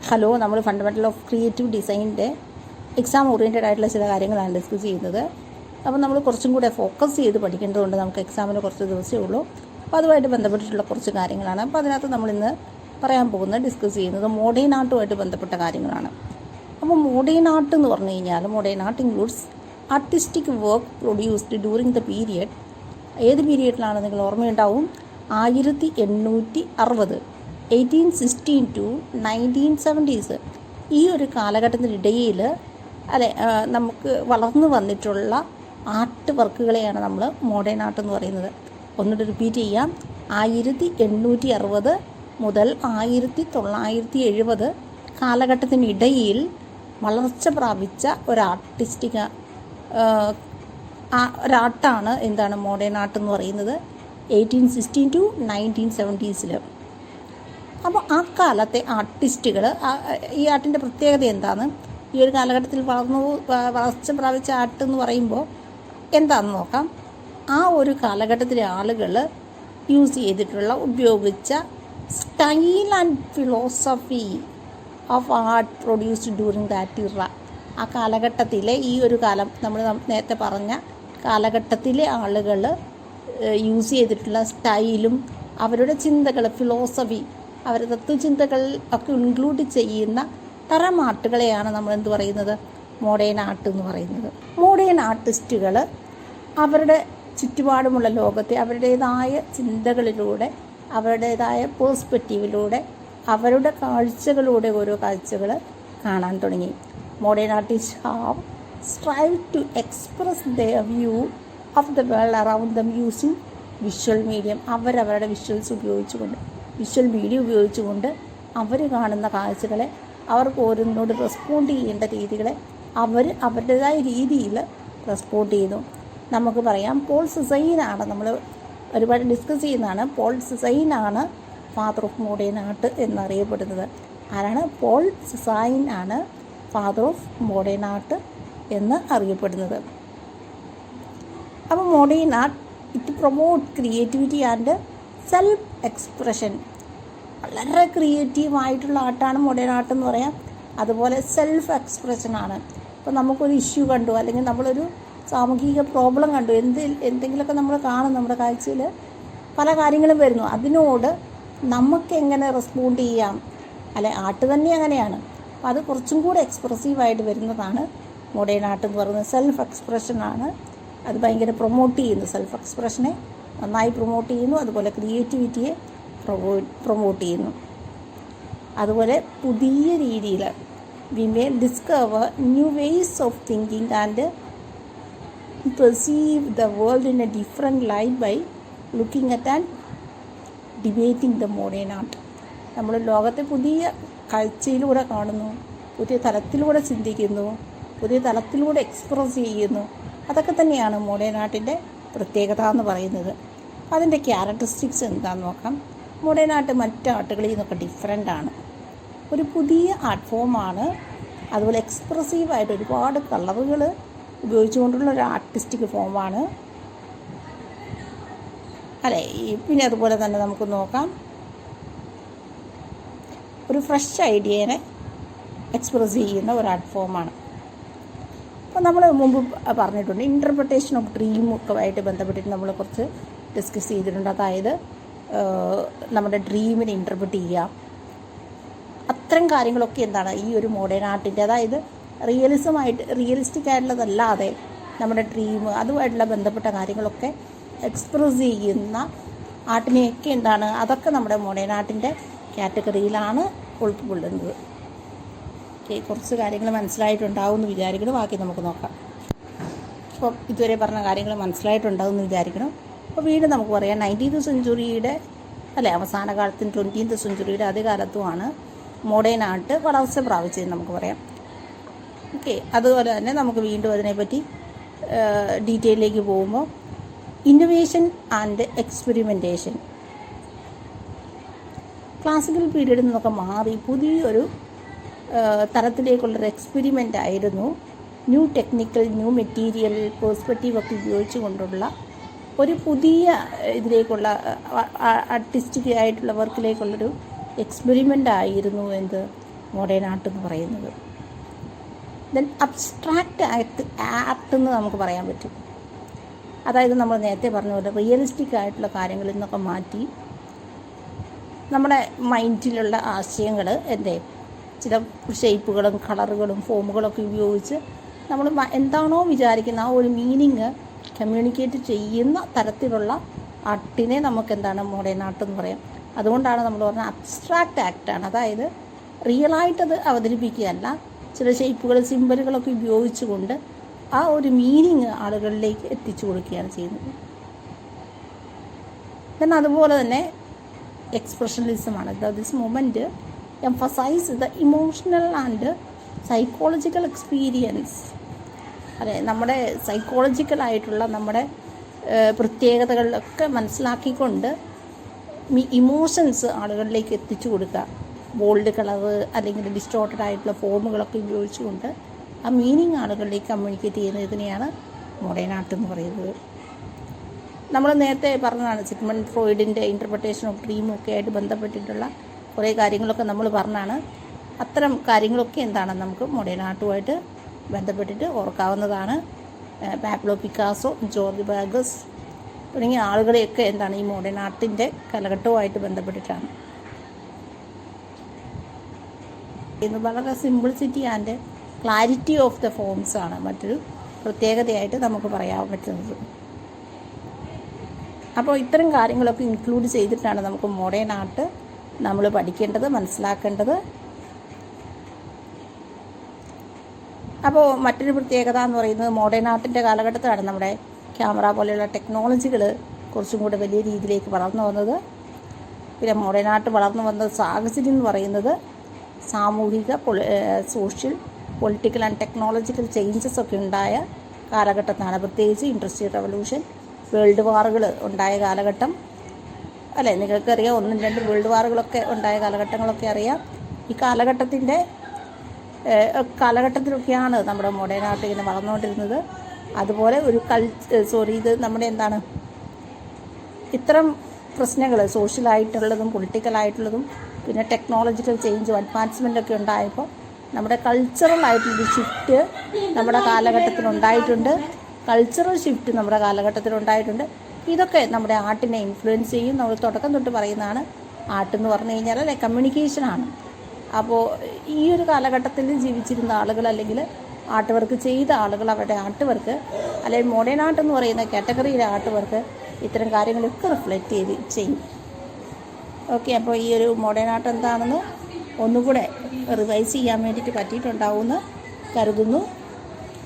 Hello, നമ്മൾ fundamental of creative ഡിസൈനിൻ്റെ exam oriented ആയിട്ടുള്ള ചില കാര്യങ്ങളാണ് ഡിസ്കസ് ചെയ്യുന്നത്. അപ്പോൾ നമ്മൾ കുറച്ചും കൂടെ ഫോക്കസ് ചെയ്ത് പഠിക്കേണ്ടതുകൊണ്ട് നമുക്ക് എക്സാമിന് കുറച്ച് ദിവസമേ ഉള്ളൂ. അപ്പോൾ അതുമായിട്ട് ബന്ധപ്പെട്ടിട്ടുള്ള കുറച്ച് കാര്യങ്ങളാണ്. അപ്പോൾ അതിനകത്ത് നമ്മളിന്ന് പറയാൻ പോകുന്നത് ഡിസ്കസ് ചെയ്യുന്നത് മോഡേൺ ആർട്ടുമായിട്ട് ബന്ധപ്പെട്ട കാര്യങ്ങളാണ്. അപ്പോൾ മോഡേൺ ആർട്ട് എന്ന് പറഞ്ഞു കഴിഞ്ഞാൽ modern art includes artistic work produced during the period. ഏത് പീരിയഡിലാണ് നിങ്ങൾ ഓർമ്മയുണ്ടാവും? 1860 1816 to 1970s ഈ ഒരു കാലഘട്ടത്തിനിടയിൽ നമുക്ക് വളർന്നു വന്നിട്ടുള്ള ആർട്ട് വർക്കുകളെയാണ് നമ്മൾ മോഡേൺ ആർട്ട് എന്ന് പറയുന്നത്. ഒന്നുകൂടി റിപ്പീറ്റ് ചെയ്യാം. 1860 മുതൽ 1970 കാലഘട്ടത്തിനിടയിൽ വളർച്ച പ്രാപിച്ച ഒരാർട്ടാണ് എന്താണ് മോഡേൺ ആർട്ട് എന്ന് പറയുന്നത്. 1816 to 1970s. അപ്പോൾ ആ കാലത്തെ ആർട്ടിസ്റ്റുകൾ, ഈ ആർട്ടിൻ്റെ പ്രത്യേകത എന്താണ്, ഈ ഒരു കാലഘട്ടത്തിൽ വളർച്ച പ്രാപിച്ച ആർട്ട് എന്ന് പറയുമ്പോൾ എന്താണെന്ന് നോക്കാം. ആ ഒരു കാലഘട്ടത്തിലെ ആളുകൾ ഉപയോഗിച്ച style and philosophy of art produced during that ഇറ. ആ കാലഘട്ടത്തിലെ ഈ ഒരു കാലം, നമ്മൾ നേരത്തെ പറഞ്ഞ കാലഘട്ടത്തിലെ ആളുകൾ യൂസ് ചെയ്തിട്ടുള്ള സ്റ്റൈലും അവരുടെ ചിന്തകൾ, ഫിലോസഫി, അവരുടെ തത്വചിന്തകൾ ഒക്കെ ഇൻക്ലൂഡ് ചെയ്യുന്ന തരം ആർട്ടുകളെയാണ് നമ്മൾ എന്ത് പറയുന്നത്? മോഡേൺ ആർട്ട് എന്ന് പറയുന്നത്. മോഡേൺ ആർട്ടിസ്റ്റുകൾ അവരുടെ ചുറ്റുപാടുമുള്ള ലോകത്തെ അവരുടേതായ ചിന്തകളിലൂടെ, അവരുടേതായ പേഴ്സ്പെക്റ്റീവിലൂടെ, അവരുടെ കാഴ്ചകളിലൂടെ ഓരോ കാഴ്ചകൾ കാണാൻ തുടങ്ങി. Modern artist have strive to express their view of the world around them using visual medium. അവരവരുടെ വിഷ്വൽ മീഡിയ ഉപയോഗിച്ചുകൊണ്ട് അവർ കാണുന്ന കാഴ്ചകളെ, അവർക്ക് ഓരോന്നിനോട് റെസ്പോണ്ട് ചെയ്യേണ്ട രീതികളെ അവരുടേതായ രീതിയിൽ റെസ്പോണ്ട് ചെയ്യുന്നു. നമുക്ക് പറയാം, പോൾ സെസൈനാണ്, നമ്മൾ ഒരുപാട് ഡിസ്കസ് ചെയ്യുന്നതാണ്. പോൾ സെസൈനാണ് ഫാദർ ഓഫ് മോഡേൺ ആർട്ട് എന്നറിയപ്പെടുന്നത്. ആരാണ്? പോൾ സെസൈൻ ആണ് ഫാദർ ഓഫ് മോഡേൺ ആർട്ട് എന്ന് അറിയപ്പെടുന്നത്. അപ്പോൾ modern art it promote creativity and self expression. വളരെ ക്രിയേറ്റീവായിട്ടുള്ള ആർട്ടാണ് മോഡേൺ ആർട്ട് എന്ന് പറയാം. അതുപോലെ സെൽഫ് എക്സ്പ്രഷനാണ്. ഇപ്പോൾ നമുക്കൊരു ഇഷ്യൂ കണ്ടു, അല്ലെങ്കിൽ നമ്മളൊരു സാമൂഹിക പ്രോബ്ലം കണ്ടു, എന്തെങ്കിലുമൊക്കെ നമ്മൾ കാണും, നമ്മുടെ കാഴ്ചയിൽ പല കാര്യങ്ങളും വരുന്നു. അതിനോട് നമുക്കെങ്ങനെ റെസ്പോണ്ട് ചെയ്യാം? ആർട്ട് തന്നെ അങ്ങനെയാണ്. അപ്പോൾ അത് കുറച്ചും കൂടെ എക്സ്പ്രസീവായിട്ട് വരുന്നതാണ് മോഡേൺ ആർട്ട് എന്ന് പറയുന്നത്. സെൽഫ് എക്സ്പ്രഷനാണ് അത് ഭയങ്കര പ്രൊമോട്ട് ചെയ്യുന്നു. സെൽഫ് എക്സ്പ്രഷനെ നന്നായി പ്രൊമോട്ട് ചെയ്യുന്നു. അതുപോലെ ക്രിയേറ്റിവിറ്റിയെ പ്രൊമോട്ട് ചെയ്യുന്നു. അതുപോലെ പുതിയ രീതിയിൽ we may discover new ways of thinking and perceive the world in a different light by looking at and debating the modern art. നമ്മൾ ലോകത്തെ പുതിയ കാഴ്ചയിലൂടെ കാണുന്നു, പുതിയ തലത്തിലൂടെ ചിന്തിക്കുന്നു, പുതിയ തലത്തിലൂടെ എക്സ്പ്രസ് ചെയ്യുന്നു. അതൊക്കെ തന്നെയാണ് മോഡേൺ ആർട്ടിൻ്റെ പ്രത്യേകത എന്ന് പറയുന്നത്. അതിൻ്റെ ക്യാരക്ടറിസ്റ്റിക്സ് എന്താണെന്ന് നോക്കാം. മോഡേൺ ആർട്ട് മറ്റ് ആർട്ടുകളിൽ നിന്നൊക്കെ ഡിഫറെൻ്റ് ആണ്. ഒരു പുതിയ ആർട്ട് ഫോമാണ്. അതുപോലെ എക്സ്പ്രസീവായിട്ട് ഒരുപാട് കളറുകൾ ഉപയോഗിച്ചുകൊണ്ടുള്ള ഒരു ആർട്ടിസ്റ്റിക് ഫോമാണ്. പിന്നെ അതുപോലെ തന്നെ നമുക്ക് നോക്കാം, ഒരു ഫ്രഷ് ഐഡിയനെ എക്സ്പ്രസ് ചെയ്യുന്ന ഒരു ആർട്ട് ഫോമാണ്. അപ്പോൾ നമ്മൾ മുമ്പ് പറഞ്ഞിട്ടുണ്ട്, ഇൻ്റർപ്രിട്ടേഷൻ ഓഫ് ഡ്രീം ഒക്കെ ആയിട്ട് ബന്ധപ്പെട്ടിട്ട് നമ്മൾ കുറച്ച് ഡിസ്കസ് ചെയ്തിട്ടുണ്ട്. അതായത് നമ്മുടെ ഡ്രീമിനെ ഇൻ്റർപ്രിറ്റ് ചെയ്യുക, അത്തരം കാര്യങ്ങളൊക്കെ എന്താണ് ഈ ഒരു മോഡേൺ ആർട്ടിൻ്റെ, അതായത് റിയലിസ്റ്റിക് ആയിട്ടുള്ളതല്ലാതെ നമ്മുടെ ഡ്രീം അതുമായിട്ടുള്ള ബന്ധപ്പെട്ട കാര്യങ്ങളൊക്കെ എക്സ്പ്രസ് ചെയ്യുന്ന ആർട്ടിനെയൊക്കെ എന്താണ്, അതൊക്കെ നമ്മുടെ മോഡേൺ ആർട്ടിൻ്റെ കാറ്റഗറിയിലാണ് ഉൾക്കൊള്ളുന്നത്. കുറച്ച് കാര്യങ്ങൾ മനസ്സിലായിട്ടുണ്ടാവും എന്ന് വിചാരിക്കണം. ബാക്കി നമുക്ക് നോക്കാം. അപ്പം ഇതുവരെ പറഞ്ഞ കാര്യങ്ങൾ മനസ്സിലായിട്ടുണ്ടാവും എന്ന് വിചാരിക്കണം. അപ്പോൾ വീണ്ടും നമുക്ക് പറയാം, 19th സെഞ്ച്വറിയുടെ അവസാന കാലത്തും 20th സെഞ്ച്വറിയുടെ ആദ്യകാലത്തുമാണ് മോഡേൺ ആർട്ട് വളർച്ച പ്രാപിച്ചതെന്ന് നമുക്ക് പറയാം. അതുപോലെ തന്നെ നമുക്ക് വീണ്ടും അതിനെപ്പറ്റി ഡീറ്റെയിലേക്ക് പോകുമ്പോൾ, ഇന്നൊവേഷൻ ആൻഡ് എക്സ്പെരിമെൻറ്റേഷൻ. ക്ലാസിക്കൽ പീരീഡിൽ നിന്നൊക്കെ മാറി പുതിയൊരു തരത്തിലേക്കുള്ളൊരു എക്സ്പെരിമെൻ്റ് ആയിരുന്നു ന്യൂ ടെക്നിക്കൽ, ന്യൂ മെറ്റീരിയൽ, പേഴ്സ്പെക്റ്റീവൊക്കെ ഉപയോഗിച്ചു കൊണ്ടുള്ള ഒരു പുതിയ ഇതിലേക്കുള്ള ആർട്ടിസ്റ്റിക് ആയിട്ടുള്ള വർക്കിലേക്കുള്ളൊരു എക്സ്പെരിമെൻ്റ് ആയിരുന്നു മോഡേൺ ആർട്ട് എന്ന് പറയുന്നത്. ദെൻ അബ്സ്ട്രാക്റ്റ് ആർട്ട് എന്ന് നമുക്ക് പറയാൻ പറ്റും. അതായത് നമ്മൾ നേരത്തെ പറഞ്ഞ പോലെ റിയലിസ്റ്റിക് ആയിട്ടുള്ള കാര്യങ്ങളിൽ നിന്നൊക്കെ മാറ്റി നമ്മുടെ മൈൻഡിലുള്ള ആശയങ്ങൾ ചില ഷേപ്പുകളും കളറുകളും ഫോമുകളൊക്കെ ഉപയോഗിച്ച് നമ്മൾ എന്താണോ വിചാരിക്കുന്ന ആ ഒരു മീനിങ് കമ്മ്യൂണിക്കേറ്റ് ചെയ്യുന്ന തരത്തിലുള്ള ആർട്ടിനെ നമുക്കെന്താണ് മോഡേൺ ആർട്ട് എന്ന് പറയാം. അതുകൊണ്ടാണ് നമ്മൾ പറഞ്ഞ അബ്സ്ട്രാക്റ്റ് ആക്റ്റാണ്. അതായത് റിയലായിട്ടത് അവതരിപ്പിക്കുകയല്ല, ചില ഷേപ്പുകൾ സിമ്പലുകളൊക്കെ ഉപയോഗിച്ചുകൊണ്ട് ആ ഒരു മീനിങ് ആളുകളിലേക്ക് എത്തിച്ചു കൊടുക്കുകയാണ് ചെയ്യുന്നത്. ദെൻ അതുപോലെ തന്നെ എക്സ്പ്രഷനിസമാണ്. This moment emphasise the emotional and psychological experience. അതെ, നമ്മുടെ സൈക്കോളജിക്കലായിട്ടുള്ള നമ്മുടെ പ്രത്യേകതകളിലൊക്കെ മനസ്സിലാക്കിക്കൊണ്ട് ഇമോഷൻസ് ആളുകളിലേക്ക് എത്തിച്ചു കൊടുക്കുക. ബോൾഡ് കളറ് അല്ലെങ്കിൽ ഡിസ്റ്റോർട്ടഡ് ആയിട്ടുള്ള ഫോമുകളൊക്കെ ഉപയോഗിച്ചുകൊണ്ട് ആ മീനിങ് ആളുകളിലേക്ക് കമ്മ്യൂണിക്കേറ്റ് ചെയ്യുന്നതിനെയാണ് മോഡേൺ ആർട്ട് എന്ന് പറയുന്നത്. നമ്മൾ നേരത്തെ പറഞ്ഞതാണ് സിഗ്മണ്ട് ഫ്രോയിഡിൻ്റെ ഇൻ്റർപ്രിട്ടേഷൻ ഓഫ് ഡ്രീമും ഒക്കെ ആയിട്ട് ബന്ധപ്പെട്ടിട്ടുള്ള കുറേ കാര്യങ്ങളൊക്കെ നമ്മൾ പറഞ്ഞാണ്. അത്തരം കാര്യങ്ങളൊക്കെ എന്താണ് നമുക്ക് മോഡേൺ ആർട്ടുമായിട്ട് ബന്ധപ്പെട്ടിട്ട് ഓർക്കാവുന്നതാണ്. പാബ്ലോ പിക്കാസോ, ജോർജ് ബാഗസ് തുടങ്ങിയ ആളുകളെയൊക്കെ എന്താണ് ഈ മോഡേൺ ആർട്ടിൻ്റെ കാലഘട്ടവുമായിട്ട് ബന്ധപ്പെട്ടിട്ടാണ്. ഇത് വളരെ simplicity and clarity of the forms ആണ് മറ്റൊരു പ്രത്യേകതയായിട്ട് നമുക്ക് പറയാൻ പറ്റുന്നത്. അപ്പോൾ ഇത്തരം കാര്യങ്ങളൊക്കെ ഇൻക്ലൂഡ് ചെയ്തിട്ടാണ് നമുക്ക് മോഡേൺ ആർട്ട് നമ്മൾ പഠിക്കേണ്ടത്, മനസ്സിലാക്കേണ്ടത്. അപ്പോൾ മറ്റൊരു പ്രത്യേകത എന്ന് പറയുന്നത് മോഡേൺ ആർട്ടിൻ്റെ കാലഘട്ടത്തിലാണ് നമ്മുടെ ക്യാമറ പോലെയുള്ള ടെക്നോളജികൾ കുറച്ചും കൂടെ വലിയ രീതിയിലേക്ക് വളർന്നു വന്നത്. പിന്നെ മോഡേൺ ആർട്ട് വളർന്നു വന്ന സാഹചര്യം എന്ന് പറയുന്നത് സാമൂഹിക, social, political and technological changes ഒക്കെ ഉണ്ടായ കാലഘട്ടത്താണ്. പ്രത്യേകിച്ച് ഇൻഡസ്ട്രിയൽ റവല്യൂഷൻ, വേൾഡ് വാറുകൾ ഉണ്ടായ കാലഘട്ടം അല്ലേ, നിങ്ങൾക്കറിയാം. 1-2 വേൾഡ് വാറുകളൊക്കെ ഉണ്ടായ കാലഘട്ടങ്ങളൊക്കെ അറിയാം. ഈ കാലഘട്ടത്തിലൊക്കെയാണ് നമ്മുടെ മോഡേൺ ആർട്ട് ഇങ്ങനെ വളർന്നുകൊണ്ടിരുന്നത്. അതുപോലെ ഒരു ഇത് നമ്മുടെ എന്താണ് ഇത്തരം പ്രശ്നങ്ങൾ സോഷ്യലായിട്ടുള്ളതും പൊളിറ്റിക്കലായിട്ടുള്ളതും പിന്നെ ടെക്നോളജിക്കൽ ചേഞ്ചും അഡ്വാൻസ്മെൻ്റൊക്കെ ഉണ്ടായപ്പോൾ നമ്മുടെ കൾച്ചറലായിട്ടുള്ളൊരു ഷിഫ്റ്റ് നമ്മുടെ കാലഘട്ടത്തിലുണ്ടായിട്ടുണ്ട്. ഇതൊക്കെ നമ്മുടെ ആർട്ടിനെ ഇൻഫ്ലുവൻസ് ചെയ്യും. നമ്മൾ തുടക്കം തൊട്ട് പറയുന്നതാണ് ആർട്ടെന്ന് പറഞ്ഞു കഴിഞ്ഞാൽ കമ്മ്യൂണിക്കേഷനാണ്. അപ്പോൾ ഈ ഒരു കാലഘട്ടത്തിൽ ജീവിച്ചിരുന്ന ആളുകൾ അല്ലെങ്കിൽ ആർട്ട് വർക്ക് ചെയ്ത ആളുകൾ അവരുടെ ആർട്ട് വർക്ക് അല്ലെങ്കിൽ മോഡേൺ ആർട്ട് എന്ന് പറയുന്ന കാറ്റഗറിയിലെ ആർട്ട് വർക്ക് ഇത്തരം കാര്യങ്ങളൊക്കെ റിഫ്ലക്റ്റ് ചെയ്യും. ഓക്കെ, അപ്പോൾ ഈ ഒരു മോഡേൺ ആർട്ട് എന്താണെന്ന് ഒന്നുകൂടെ റിവൈസ് ചെയ്യാൻ വേണ്ടിയിട്ട് പറ്റിയിട്ടുണ്ടാവുമെന്ന് കരുതുന്നു.